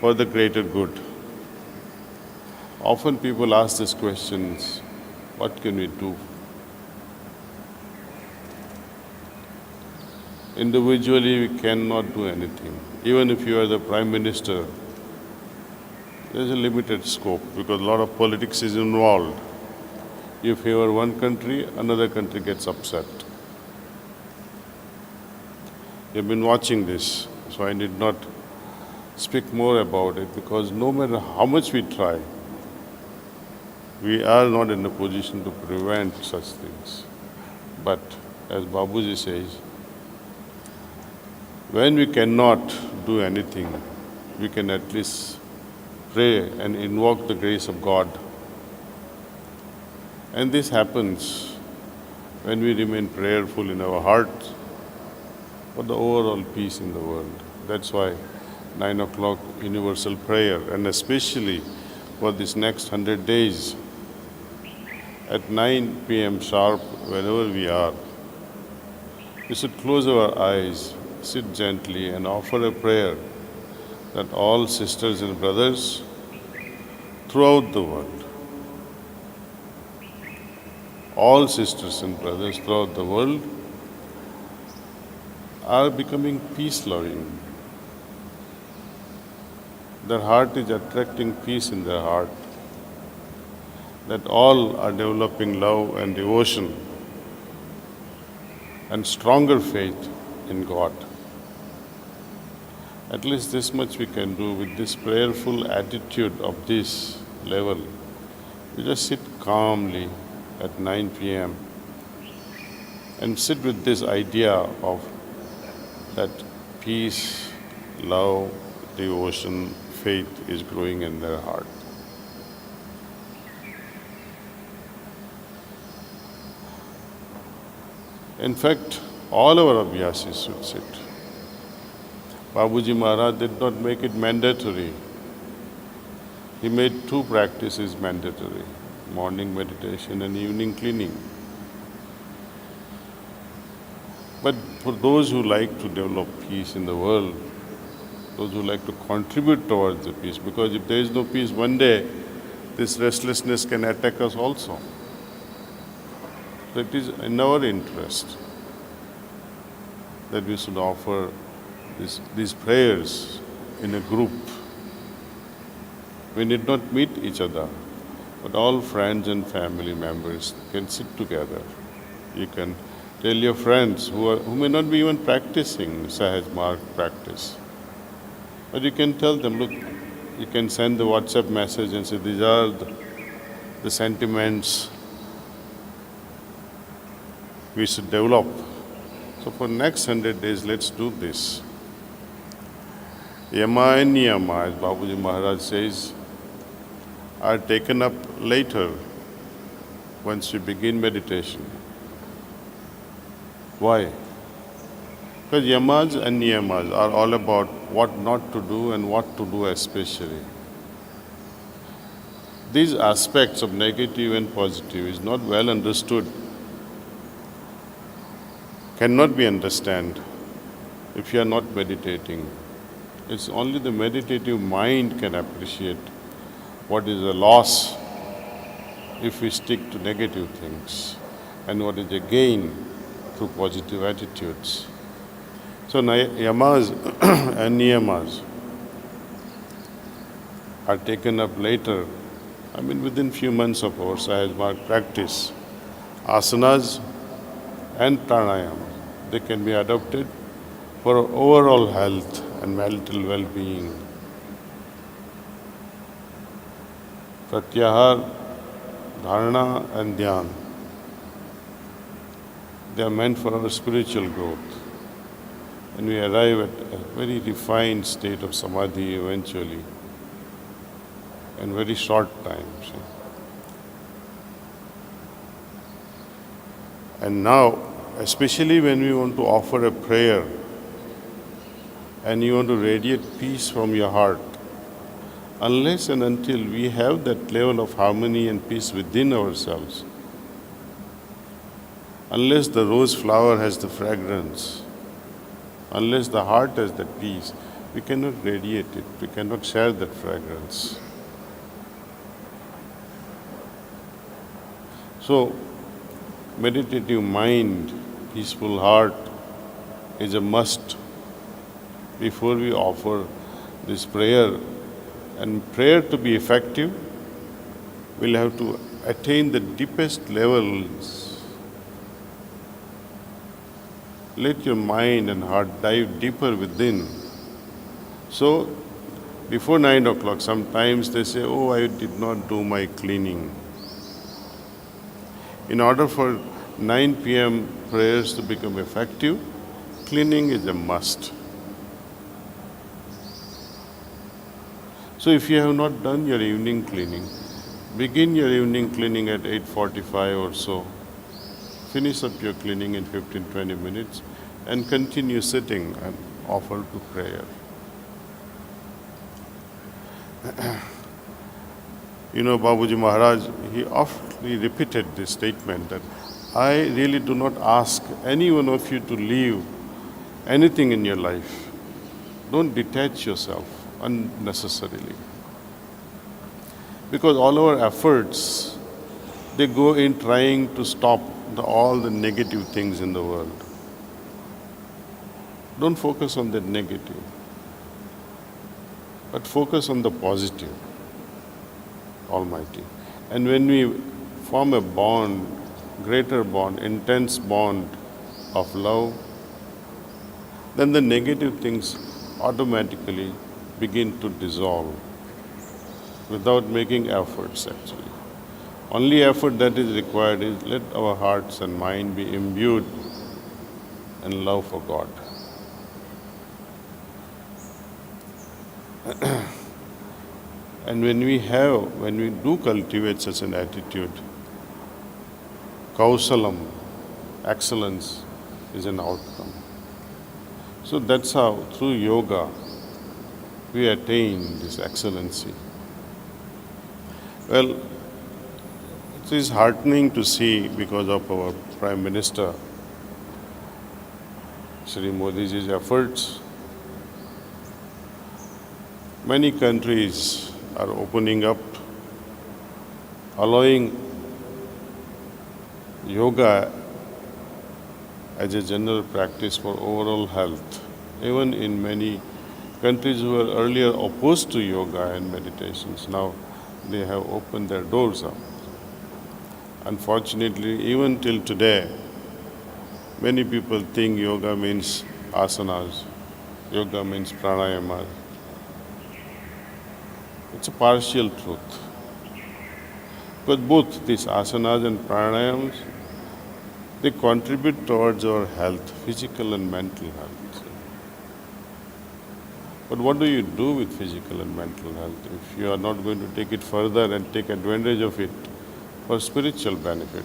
for the greater good. Often people ask these questions, what can we do? Individually, we cannot do anything. Even if you are the Prime Minister, there is a limited scope because a lot of politics is involved. You favor one country, another country gets upset. You've been watching this, so I need not speak more about it because no matter how much we try, we are not in a position to prevent such things. But as Babuji says, when we cannot do anything, we can at least pray and invoke the grace of God. And this happens when we remain prayerful in our hearts for the overall peace in the world. That's why 9 o'clock universal prayer, and especially for this next 100 days, at 9 p.m. sharp, wherever we are, we should close our eyes, sit gently and offer a prayer that all sisters and brothers throughout the world, all sisters and brothers throughout the world are becoming peace-loving. Their heart is attracting peace in their heart, that all are developing love and devotion and stronger faith in God. At least this much we can do with this prayerful attitude of this level. We just sit calmly at 9 p.m. and sit with this idea of that peace, love, devotion, faith is growing in their heart. In fact, all our abhyasis should sit. Daaji Maharaj did not make it mandatory. He made 2 practices mandatory, morning meditation and evening cleaning. But for those who like to develop peace in the world, those who like to contribute towards the peace, because if there is no peace, one day this restlessness can attack us also. So it is in our interest that we should offer these prayers in a group. We need not meet each other, but all friends and family members can sit together. You can tell your friends who may not be even practicing Sahaj Marg practice, but you can tell them, look, you can send the WhatsApp message and say, these are the sentiments we should develop. So for next 100 days, let's do this. Yama and Niyama, as Babuji Maharaj says, are taken up later once we begin meditation. Why? Because Yamas and Niyamas are all about what not to do and what to do especially. These aspects of negative and positive is not well understood, cannot be understood if you are not meditating. It's only the meditative mind can appreciate what is a loss if we stick to negative things and what is a gain through positive attitudes. So yamas and niyamas are taken up later, within few months of our Sahaj Marg practice. Asanas and pranayama, they can be adopted for overall health and mental well-being. Pratyahar, dharana and dhyan, they are meant for our spiritual growth. And we arrive at a very refined state of samadhi eventually, in very short time. And now, especially when we want to offer a prayer and you want to radiate peace from your heart, unless and until we have that level of harmony and peace within ourselves, unless the rose flower has the fragrance, unless the heart has that peace, we cannot radiate it, we cannot share that fragrance. So, meditative mind, peaceful heart is a must before we offer this prayer. And prayer to be effective, we'll have to attain the deepest levels. Let your mind and heart dive deeper within. So, before 9 o'clock, sometimes they say, oh, I did not do my cleaning. In order for 9 p.m. prayers to become effective, cleaning is a must. So if you have not done your evening cleaning, begin your evening cleaning at 8:45 or so. Finish up your cleaning in 15-20 minutes and continue sitting and offer to prayer. You know, Daaji Maharaj, he often repeated this statement that I really do not ask any one of you to leave anything in your life. Don't detach yourself unnecessarily. Because all our efforts, they go in trying to stop all the negative things in the world. Don't focus on the negative, but focus on the positive, Almighty. And when we form a bond, greater bond, intense bond of love, then the negative things automatically begin to dissolve without making efforts actually. Only effort that is required is let our hearts and mind be imbued in love for God. And when we do cultivate such an attitude, kausalam, excellence, is an outcome. So that's how, through yoga, we attain this excellency. Well, it is heartening to see, because of our Prime Minister, Shri Modi's efforts, many countries are opening up, allowing yoga as a general practice for overall health. Even in many countries who were earlier opposed to yoga and meditations, now they have opened their doors up. Unfortunately, even till today, many people think yoga means asanas, yoga means pranayama. It's a partial truth. But both these asanas and pranayamas, they contribute towards our health, physical and mental health. But what do you do with physical and mental health if you are not going to take it further and take advantage of it for spiritual benefit?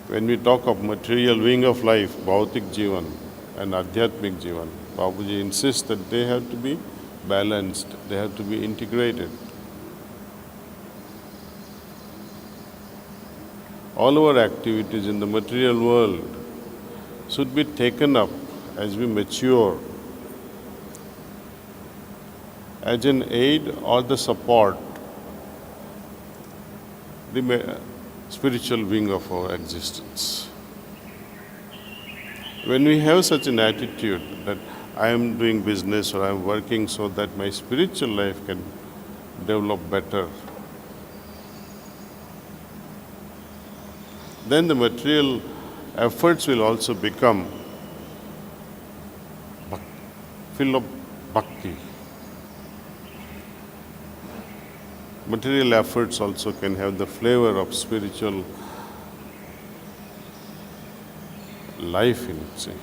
When we talk of material wing of life, Bhautik Jivan and Adhyatmik Jivan, Babuji insists that they have to be balanced, they have to be integrated. All our activities in the material world should be taken up as we mature as an aid or the support, the spiritual wing of our existence. When we have such an attitude that I am doing business or I am working so that my spiritual life can develop better, then the material efforts will also become full of bhakti. Material efforts also can have the flavor of spiritual life in it, say.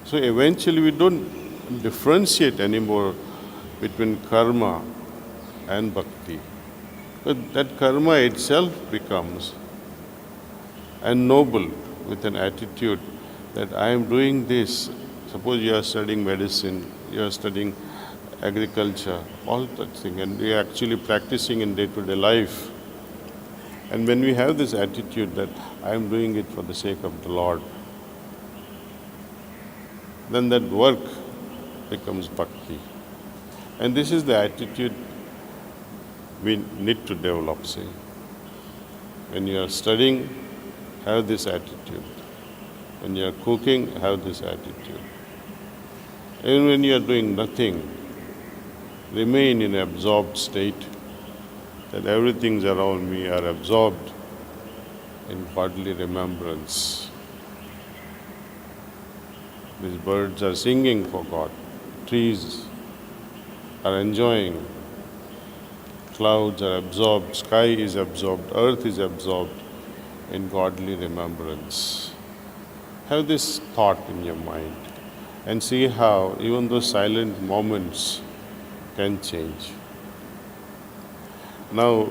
So eventually we don't differentiate anymore between karma and bhakti. But that karma itself becomes ennobled with an attitude that I am doing this. Suppose you are studying medicine, you are studying agriculture, all that thing, and we are actually practicing in day-to-day life. And when we have this attitude that I am doing it for the sake of the Lord, then that work becomes bhakti. And this is the attitude we need to develop, see. When you are studying, have this attitude. When you are cooking, have this attitude. Even when you are doing nothing, remain in an absorbed state, that everything around me are absorbed in godly remembrance. These birds are singing for God. Trees are enjoying. Clouds are absorbed. Sky is absorbed. Earth is absorbed in godly remembrance. Have this thought in your mind and see how even those silent moments can change. Now,